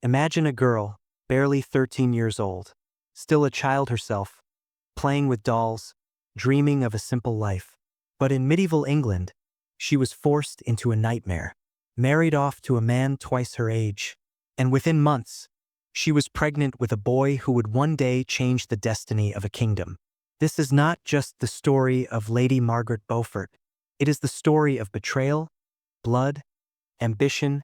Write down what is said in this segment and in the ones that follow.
Imagine a girl, barely 13 years old, still a child herself, playing with dolls, dreaming of a simple life. But in medieval England, she was forced into a nightmare, married off to a man twice her age, and within months, she was pregnant with a boy who would one day change the destiny of a kingdom. This is not just the story of Lady Margaret Beaufort. It is the story of betrayal, blood, ambition,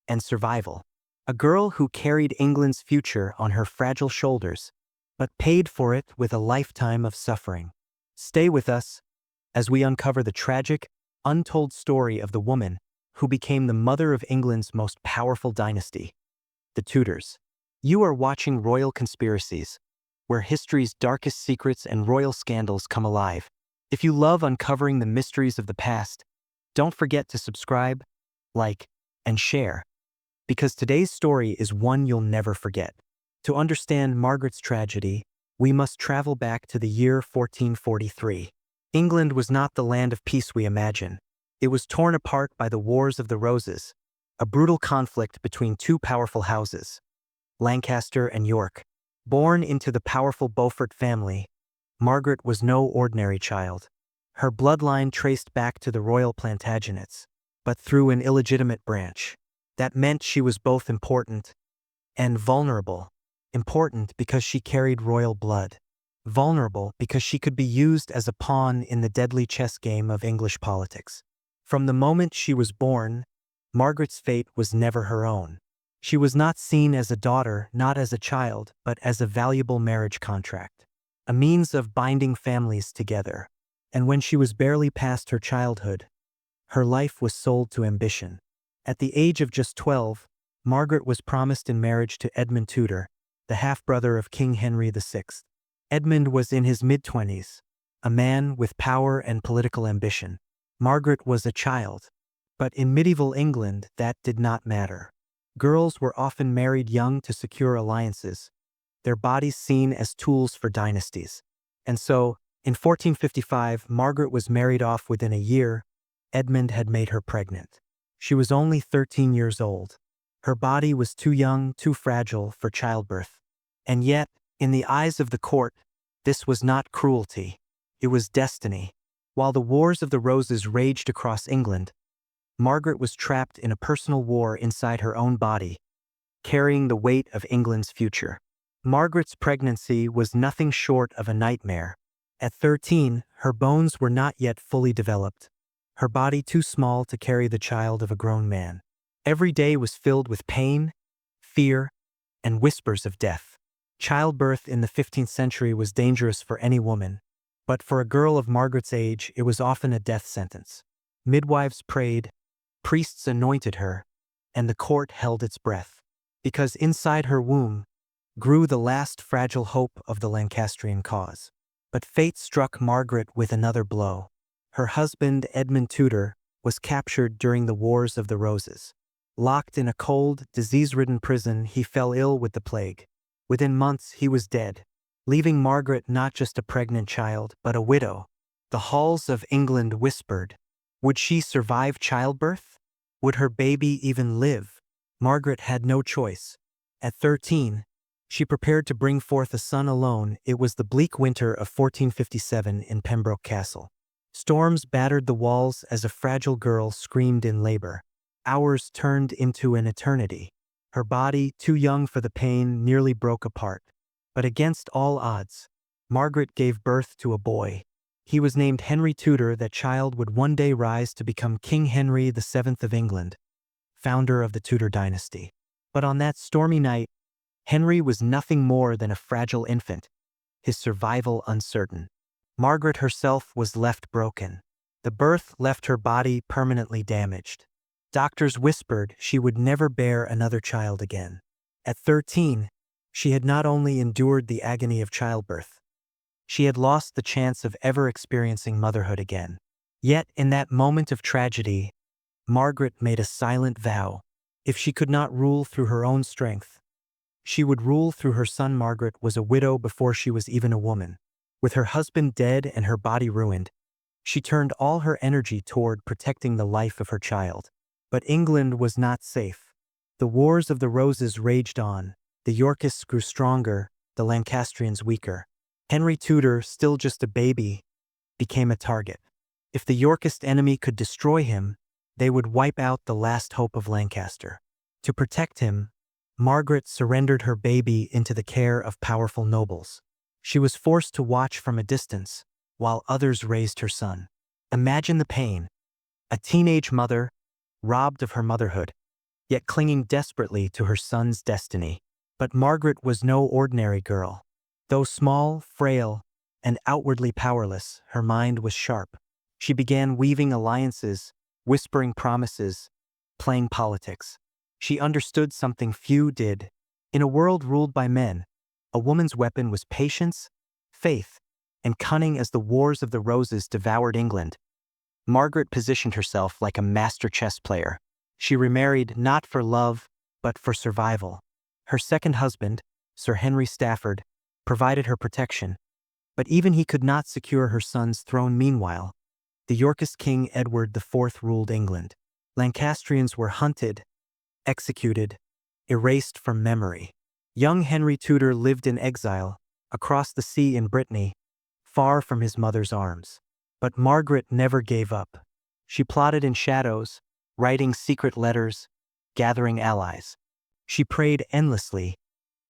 and survival. A girl who carried England's future on her fragile shoulders, but paid for it with a lifetime of suffering. Stay with us as we uncover the tragic, untold story of the woman who became the mother of England's most powerful dynasty, the Tudors. You are watching Royal Conspiracies, where history's darkest secrets and royal scandals come alive. If you love uncovering the mysteries of the past, don't forget to subscribe, like, and share, because today's story is one you'll never forget. To understand Margaret's tragedy, we must travel back to the year 1443. England was not the land of peace we imagine. It was torn apart by the Wars of the Roses, a brutal conflict between two powerful houses, Lancaster and York. Born into the powerful Beaufort family, Margaret was no ordinary child. Her bloodline traced back to the royal Plantagenets, but through an illegitimate branch. That meant she was both important and vulnerable. Important because she carried royal blood. Vulnerable because she could be used as a pawn in the deadly chess game of English politics. From the moment she was born, Margaret's fate was never her own. She was not seen as a daughter, not as a child, but as a valuable marriage contract, a means of binding families together. And when she was barely past her childhood, her life was sold to ambition. At the age of just 12, Margaret was promised in marriage to Edmund Tudor, the half-brother of King Henry VI. Edmund was in his mid-20s, a man with power and political ambition. Margaret was a child, but in medieval England that did not matter. Girls were often married young to secure alliances, their bodies seen as tools for dynasties. And so, in 1455, Margaret was married off within a year. Edmund had made her pregnant. She was only 13 years old. Her body was too young, too fragile for childbirth. And yet, in the eyes of the court, this was not cruelty. It was destiny. While the Wars of the Roses raged across England, Margaret was trapped in a personal war inside her own body, carrying the weight of England's future. Margaret's pregnancy was nothing short of a nightmare. At 13, her bones were not yet fully developed, her body too small to carry the child of a grown man. Every day was filled with pain, fear, and whispers of death. Childbirth in the 15th century was dangerous for any woman, but for a girl of Margaret's age, it was often a death sentence. Midwives prayed, priests anointed her, and the court held its breath, because inside her womb grew the last fragile hope of the Lancastrian cause. But fate struck Margaret with another blow. Her husband, Edmund Tudor, was captured during the Wars of the Roses. Locked in a cold, disease-ridden prison, he fell ill with the plague. Within months, he was dead, leaving Margaret not just a pregnant child, but a widow. The halls of England whispered, would she survive childbirth? Would her baby even live? Margaret had no choice. At 13, she prepared to bring forth a son alone. It was the bleak winter of 1457 in Pembroke Castle. Storms battered the walls as a fragile girl screamed in labor. Hours turned into an eternity. Her body, too young for the pain, nearly broke apart. But against all odds, Margaret gave birth to a boy. He was named Henry Tudor. That child would one day rise to become King Henry VII of England, founder of the Tudor dynasty. But on that stormy night, Henry was nothing more than a fragile infant, his survival uncertain. Margaret herself was left broken. The birth left her body permanently damaged. Doctors whispered she would never bear another child again. At 13, she had not only endured the agony of childbirth, she had lost the chance of ever experiencing motherhood again. Yet, in that moment of tragedy, Margaret made a silent vow. If she could not rule through her own strength, she would rule through her son. Margaret was a widow before she was even a woman. With her husband dead and her body ruined, she turned all her energy toward protecting the life of her child. But England was not safe. The Wars of the Roses raged on. The Yorkists grew stronger, the Lancastrians weaker. Henry Tudor, still just a baby, became a target. If the Yorkist enemy could destroy him, they would wipe out the last hope of Lancaster. To protect him, Margaret surrendered her baby into the care of powerful nobles. She was forced to watch from a distance, while others raised her son. Imagine the pain. A teenage mother, robbed of her motherhood, yet clinging desperately to her son's destiny. But Margaret was no ordinary girl. Though small, frail, and outwardly powerless, her mind was sharp. She began weaving alliances, whispering promises, playing politics. She understood something few did. In a world ruled by men, a woman's weapon was patience, faith, and cunning. As the Wars of the Roses devoured England, Margaret positioned herself like a master chess player. She remarried not for love, but for survival. Her second husband, Sir Henry Stafford, provided her protection, but even he could not secure her son's throne. Meanwhile, the Yorkist King Edward IV ruled England. Lancastrians were hunted, executed, erased from memory. Young Henry Tudor lived in exile, across the sea in Brittany, far from his mother's arms. But Margaret never gave up. She plotted in shadows, writing secret letters, gathering allies. She prayed endlessly,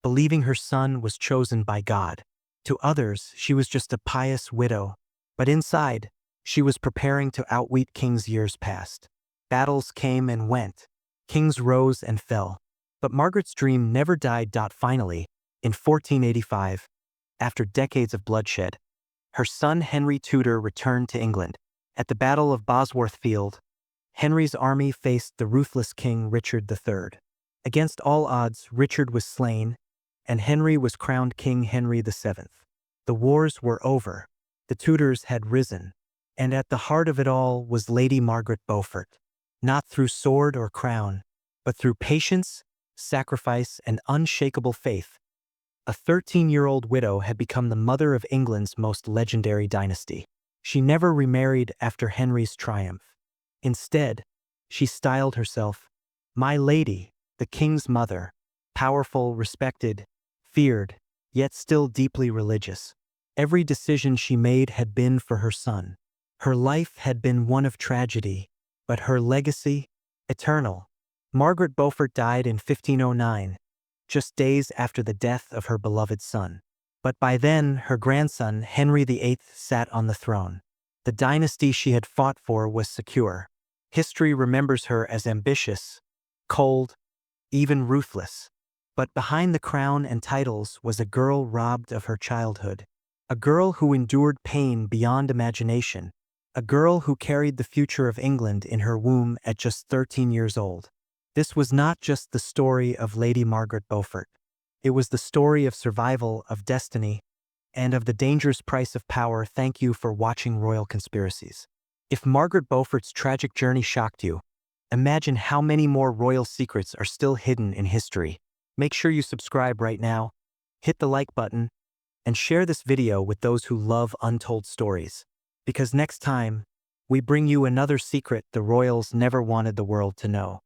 believing her son was chosen by God. To others, she was just a pious widow, but inside, she was preparing to outwit kings. Years passed. Battles came and went. Kings rose and fell. But Margaret's dream never died. Finally, in 1485, after decades of bloodshed, her son Henry Tudor returned to England. At the Battle of Bosworth Field, Henry's army faced the ruthless King Richard III. Against all odds, Richard was slain, and Henry was crowned King Henry VII. The wars were over. The Tudors had risen. And at the heart of it all was Lady Margaret Beaufort. Not through sword or crown, but through patience, sacrifice, and unshakable faith, a 13-year-old widow had become the mother of England's most legendary dynasty. She never remarried after Henry's triumph. Instead, she styled herself, "My Lady, the King's mother," powerful, respected, feared, yet still deeply religious. Every decision she made had been for her son. Her life had been one of tragedy, but her legacy, eternal. Margaret Beaufort died in 1509, just days after the death of her beloved son. But by then, her grandson, Henry VIII, sat on the throne. The dynasty she had fought for was secure. History remembers her as ambitious, cold, even ruthless. But behind the crown and titles was a girl robbed of her childhood. A girl who endured pain beyond imagination. A girl who carried the future of England in her womb at just 13 years old. This was not just the story of Lady Margaret Beaufort. It was the story of survival, of destiny, and of the dangerous price of power. Thank you for watching Royal Conspiracies. If Margaret Beaufort's tragic journey shocked you, imagine how many more royal secrets are still hidden in history. Make sure you subscribe right now, hit the like button, and share this video with those who love untold stories. Because next time, we bring you another secret the royals never wanted the world to know.